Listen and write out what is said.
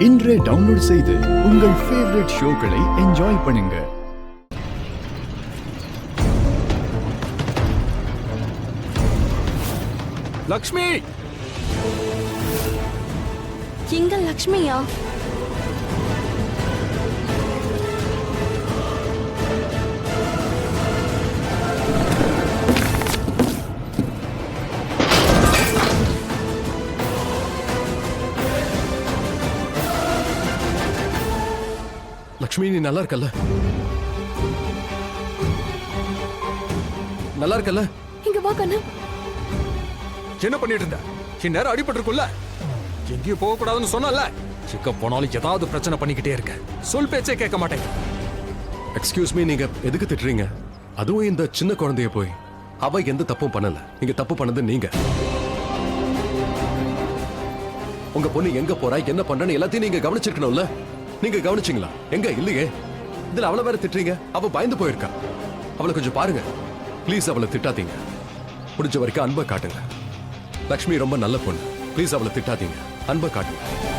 இன்றே டவுன்லோட் செய்து உங்கள் ஃபேவரட் ஷோக்களை என்ஜாய் பண்ணுங்க. லக்ஷ்மி, எங்க லக்ஷ்மியா? லக்ஷ்மி நீ நல்லா இருக்கல்ல? நல்லா இருக்கல்ல? இங்க வா கண்ணா. என்ன பண்ணிட்டு இருந்த? இந்நேரம் அடிபட்டிருக்குல்ல? எங்கேயும் போக கூடாதுன்னு சொன்னல? சிக்க போனாலும் ஏதாவது பிரச்சனை பண்ணிக்கிட்டே இருக்க. சொல் பேச்சே கேட்க மாட்டேன். எக்ஸ்கியூஸ் மீ, நீங்க எதுக்கு திட்டுறீங்க? அதுவும் இந்த சின்ன குழந்தைய போய். அவ எந்த தப்பும் பண்ணல. நீங்க தப்பு பண்ணது நீங்க. உங்க பொண்ணு எங்க போறா, என்ன பண்றன்னு எல்லாத்தையும் நீங்க கவனிச்சிருக்கணும்ல? நீங்க கவனிச்சீங்களா? எங்க இல்லையே. இதுல அவளை வேற திட்டுறீங்க. அவ பயந்து போயிருக்கா. அவளை கொஞ்சம் பாருங்க ப்ளீஸ். அவளை திட்டாதீங்க. முடிஞ்ச வரைக்கும் அன்பை காட்டுங்க. லக்ஷ்மி ரொம்ப நல்ல பொண்ணு. ப்ளீஸ் அவளை திட்டாதீங்க. அன்பை காட்டுங்க.